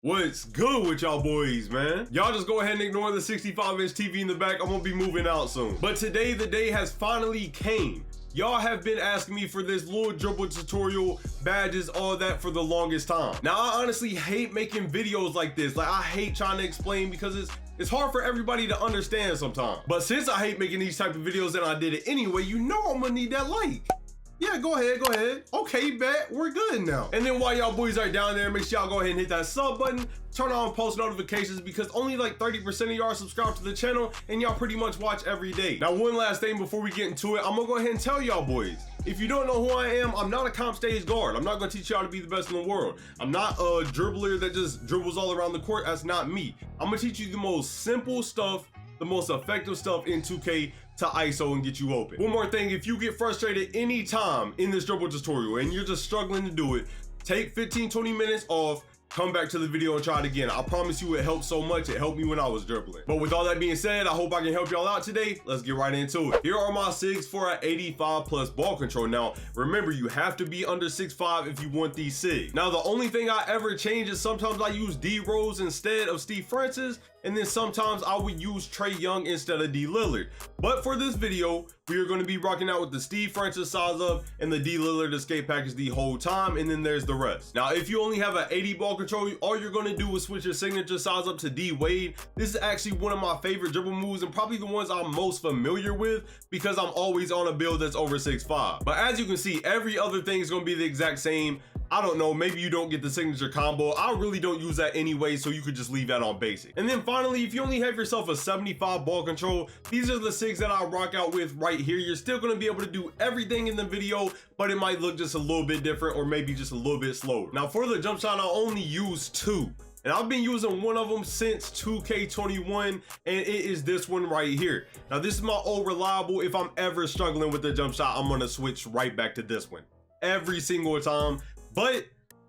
What's good with y'all boys, man? Y'all just go ahead and ignore the 65-inch TV in the back. I'm gonna be moving out soon. But today, the day has finally came. Y'all have been asking me for this little dribble tutorial, badges, all that for the longest time. Now, I honestly hate making videos like this. Like, I hate trying to explain because it's hard for everybody to understand sometimes. But since I hate making these type of videos and I did it anyway, you know I'm gonna need that like. Yeah, go ahead. Okay, bet, we're good now. And then while y'all boys are down there, make sure y'all go ahead and hit that sub button, turn on post notifications because only like 30% of y'all subscribe to the channel and y'all pretty much watch every day. Now, one last thing before we get into it, I'm gonna go ahead and tell y'all boys, if you don't know who I am, I'm not a comp stage guard. I'm not gonna teach y'all to be the best in the world. I'm not a dribbler that just dribbles all around the court. That's not me. I'm gonna teach you the most simple stuff, the most effective stuff in 2K to ISO and get you open. One more thing, if you get frustrated anytime in this dribble tutorial and you're just struggling to do it, take 15-20 minutes off, come back to the video and try it again. I promise you it helps so much. It helped me when I was dribbling. But with all that being said, I hope I can help y'all out today. Let's get right into it. Here are my SIGs for an 85 plus ball control. Now, remember, you have to be under 6'5" if you want these SIGs. Now, the only thing I ever change is sometimes I use D Rose instead of Steve Francis, and then sometimes I would use Trae Young instead of D Lillard. But for this video, we are going to be rocking out with the Steve Francis size up and the D Lillard escape package the whole time, and then there's the rest. Now, if you only have an 80 ball control, all you're going to do is switch your signature size up to D Wade. This is actually one of my favorite dribble moves and probably the ones I'm most familiar with because I'm always on a build that's over 6'5". But as you can see, every other thing is going to be the exact same. I don't know, maybe you don't get the signature combo. I really don't use that anyway, so you could just leave that on basic. And then finally, if you only have yourself a 75 ball control, these are the SIGs that I rock out with right here. You're still gonna be able to do everything in the video, but it might look just a little bit different or maybe just a little bit slower. Now for the jump shot, I only use two. And I've been using one of them since 2K21, and it is this one right here. Now this is my old reliable. If I'm ever struggling with the jump shot, I'm gonna switch right back to this one every single time. But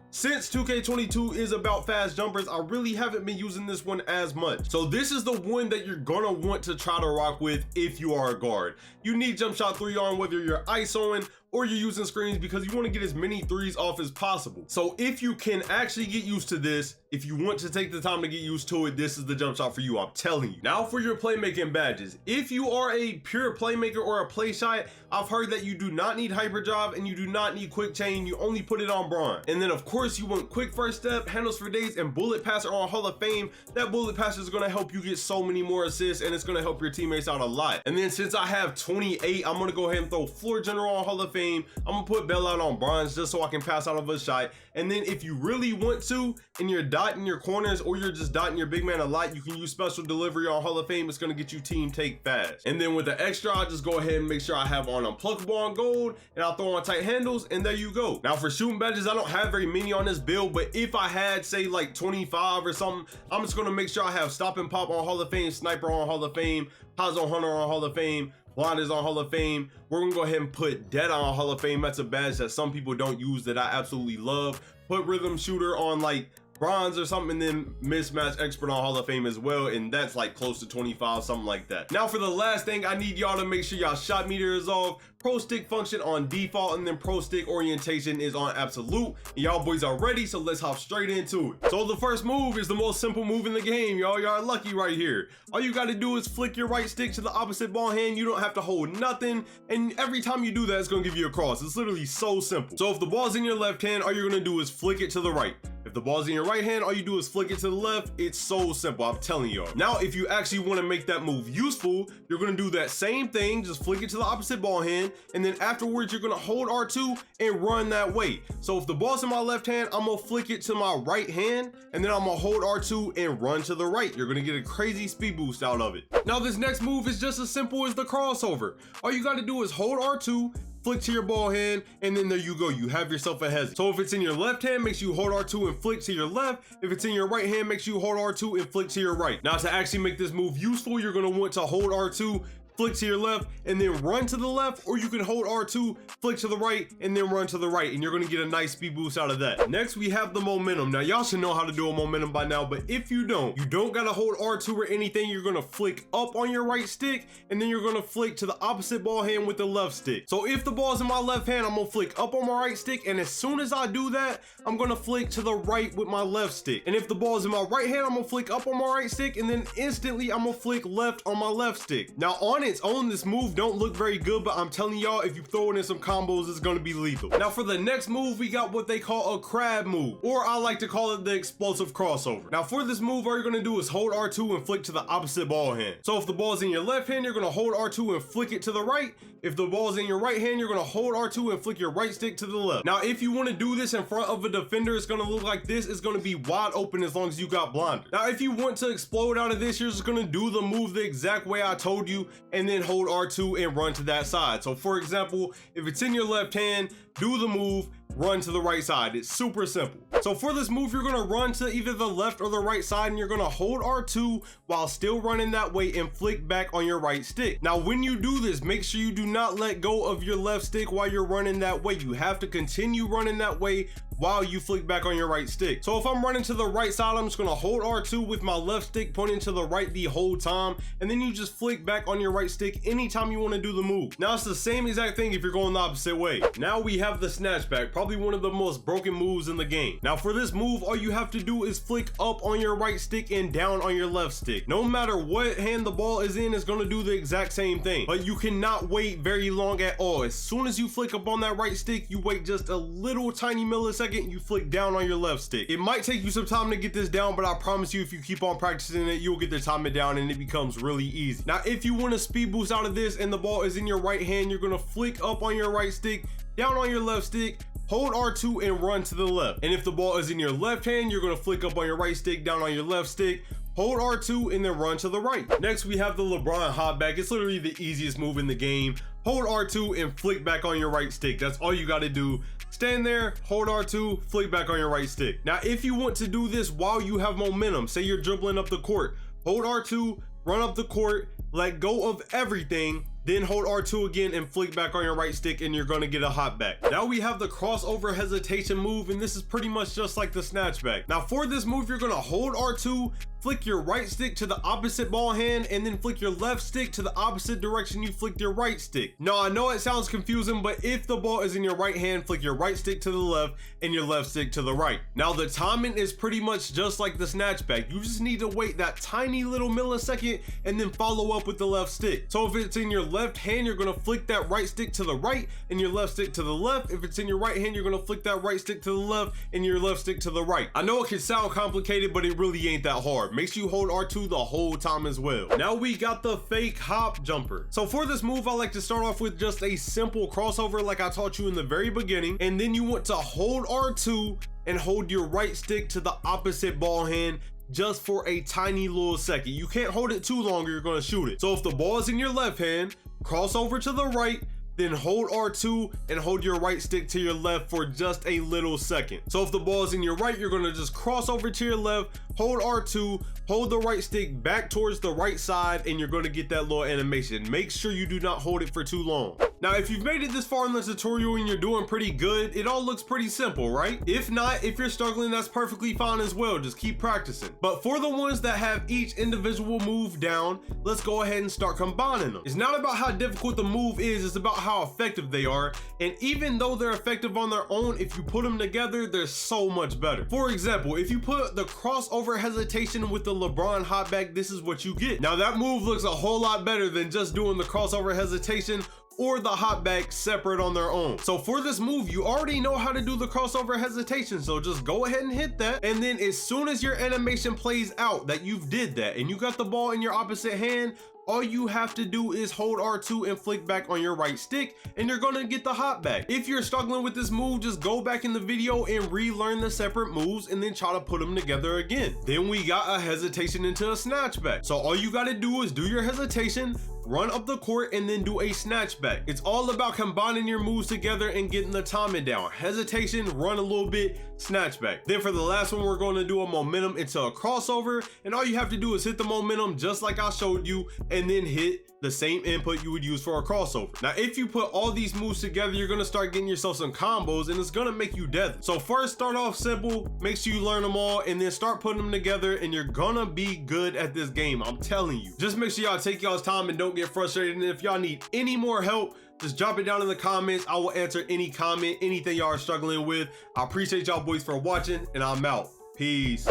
since 2K22 is about fast jumpers, I really haven't been using this one as much. So this is the one that you're gonna want to try to rock with if you are a guard. You need jump shot 3 on whether you're ISOing or you're using screens because you want to get as many threes off as possible. So if you can actually get used to this, if you want to take the time to get used to it, this is the jump shot for you, I'm telling you. Now for your playmaking badges. If you are a pure playmaker or a play shot, I've heard that you do not need hyperdrive and you do not need quick chain. You only put it on bronze. And then of course you want quick first step, handles for days, and bullet passer on Hall of Fame. That bullet passer is going to help you get so many more assists and it's going to help your teammates out a lot. And then since I have 28, I'm going to go ahead and throw floor general on Hall of Fame. I'm gonna put bailout on bronze just so I can pass out of a shot. And then if you really want to and you're dotting your corners or you're just dotting your big man a lot, you can use special delivery on Hall of Fame. It's gonna get you team take fast. And then with the extra, I'll just go ahead and make sure I have on unpluckable on gold and I'll throw on tight handles, and there you go. Now for shooting badges, I don't have very many on this build, but if I had say like 25 or something, I'm just gonna make sure I have stop and pop on Hall of Fame, sniper on Hall of Fame, Hazo Hunter on Hall of Fame, blinders on Hall of Fame. We're gonna go ahead and put dead on Hall of Fame. That's a badge that some people don't use that I absolutely love. Put rhythm shooter on like bronze or something, and then mismatch expert on Hall of Fame as well, and that's like close to 25, something like that. Now for the last thing, I need y'all to make sure y'all shot meter is off, pro stick function on default, and then pro stick orientation is on absolute. And y'all boys are ready, so let's hop straight into it. So the first move is the most simple move in the game, y'all. Y'all are lucky right here. All you gotta do is flick your right stick to the opposite ball hand. You don't have to hold nothing, and every time you do that, it's gonna give you a cross. It's literally so simple. So if the ball's in your left hand, all you're gonna do is flick it to the right. If the ball's in your right hand, all you do is flick it to the left. It's so simple, I'm telling y'all. Now, if you actually want to make that move useful, you're going to do that same thing, just flick it to the opposite ball hand, and then afterwards, you're going to hold R2 and run that way. So if the ball's in my left hand, I'm going to flick it to my right hand, and then I'm going to hold R2 and run to the right. You're going to get a crazy speed boost out of it. Now, this next move is just as simple as the crossover. All you got to do is hold R2, flick to your ball hand, and then there you go. You have yourself a hezzy. So if it's in your left hand, make sure you hold R2 and flick to your left. If it's in your right hand, make sure you hold R2 and flick to your right. Now to actually make this move useful, you're gonna want to hold R2, flick to your left, and then run to the left, or you can hold R2, flick to the right, and then run to the right, and you're gonna get a nice speed boost out of that. Next, we have the momentum. Now, y'all should know how to do a momentum by now, but if you don't gotta hold R2 or anything. You're gonna flick up on your right stick, and then you're gonna flick to the opposite ball hand with the left stick. So if the ball's in my left hand, I'm gonna flick up on my right stick, and as soon as I do that, I'm gonna flick to the right with my left stick. And if the ball's in my right hand, I'm gonna flick up on my right stick, and then instantly I'm gonna flick left on my left stick. Now, on its own, this move don't look very good, but I'm telling y'all, if you throw it in some combos, it's gonna be lethal. Now, for the next move, we got what they call a crab move, or I like to call it the explosive crossover. Now, for this move, all you're gonna do is hold R2 and flick to the opposite ball hand. So if the ball's in your left hand, you're gonna hold R2 and flick it to the right. If the ball's in your right hand, you're gonna hold R2 and flick your right stick to the left. Now, if you wanna do this in front of a defender, it's gonna look like this. It's gonna be wide open as long as you got blinded. Now, if you want to explode out of this, you're just gonna do the move the exact way I told you, and then hold R2 and run to that side. So for example, if it's in your left hand, do the move, run to the right side. It's super simple. So for this move, you're gonna run to either the left or the right side, and you're gonna hold R2 while still running that way and flick back on your right stick. Now, when you do this, make sure you do not let go of your left stick while you're running that way. You have to continue running that way while you flick back on your right stick. So if I'm running to the right side, I'm just gonna hold R2 with my left stick pointing to the right the whole time, and then you just flick back on your right stick anytime you wanna do the move. Now, it's the same exact thing if you're going the opposite way. Now we have the Snatch Back, probably one of the most broken moves in the game. Now, for this move, all you have to do is flick up on your right stick and down on your left stick. No matter what hand the ball is in, it's gonna do the exact same thing, but you cannot wait very long at all. As soon as you flick up on that right stick, you wait just a little tiny millisecond, you flick down on your left stick. It might take you some time to get this down, but I promise you, if you keep on practicing it, you'll get the timing down and it becomes really easy. Now, if you want to speed boost out of this and the ball is in your right hand, you're gonna flick up on your right stick, down on your left stick, hold R2 and run to the left. And if the ball is in your left hand, you're gonna flick up on your right stick, down on your left stick, hold R2 and then run to the right. Next, we have the Lebron Hop Back. It's literally the easiest move in the game. Hold R2 and flick back on your right stick. That's all you gotta do. Stand there, hold R2, flick back on your right stick. Now, if you want to do this while you have momentum, say you're dribbling up the court, hold R2, run up the court, let go of everything, then hold R2 again and flick back on your right stick, and you're gonna get a hop back. Now we have the crossover hesitation move, and this is pretty much just like the Snatch Back. Now for this move, you're gonna hold R2, flick your right stick to the opposite ball hand, and then flick your left stick to the opposite direction you flicked your right stick. Now I know it sounds confusing, but if the ball is in your right hand, flick your right stick to the left and your left stick to the right. Now the timing is pretty much just like the Snatch Back. You just need to wait that tiny little millisecond and then follow up with the left stick. So if it's in your left hand, you're gonna flick that right stick to the right and your left stick to the left. If it's in your right hand, you're gonna flick that right stick to the left and your left stick to the right. I know it can sound complicated, but it really ain't that hard. Make sure you hold R2 the whole time as well. Now we got the fake hop jumper. So for this move, I like to start off with just a simple crossover like I taught you in the very beginning, and then you want to hold R2 and hold your right stick to the opposite ball hand just for a tiny little second. You can't hold it too long or you're gonna shoot it. So if the ball is in your left hand, cross over to the right, then hold R2 and hold your right stick to your left for just a little second. So if the ball is in your right, you're gonna just cross over to your left, hold R2, hold the right stick back towards the right side, and you're gonna get that little animation. Make sure you do not hold it for too long. Now, if you've made it this far in the tutorial and you're doing pretty good, it all looks pretty simple, right? If not, if you're struggling, that's perfectly fine as well. Just keep practicing. But for the ones that have each individual move down, let's go ahead and start combining them. It's not about how difficult the move is, it's about how effective they are. And even though they're effective on their own, if you put them together, they're so much better. For example, if you put the crossover hesitation with the Lebron Hop Back, this is what you get. Now that move looks a whole lot better than just doing the crossover hesitation or the hop back separate on their own. So for this move, you already know how to do the crossover hesitation, so just go ahead and hit that, and then as soon as your animation plays out that you've did that and you got the ball in your opposite hand, all you have to do is hold R2 and flick back on your right stick, and you're gonna get the hop back. If you're struggling with this move, just go back in the video and relearn the separate moves and then try to put them together again. Then we got a hesitation into a snatch back. So all you gotta do is do your hesitation, run up the court and then do a snatch back. It's all about combining your moves together and getting the timing down. Hesitation, run a little bit, snatch back. Then for the last one, we're going to do a momentum into a crossover, and all you have to do is hit the momentum just like I showed you, and then hit the same input you would use for a crossover. Now, if you put all these moves together, you're gonna start getting yourself some combos, and it's gonna make you deadly. So first, start off simple, make sure you learn them all, and then start putting them together, and you're gonna be good at this game, I'm telling you. Just make sure y'all take y'all's time and don't get frustrated, and if y'all need any more help, just drop it down in the comments. I will answer any comment, anything y'all are struggling with. I appreciate y'all boys for watching, and I'm out. Peace.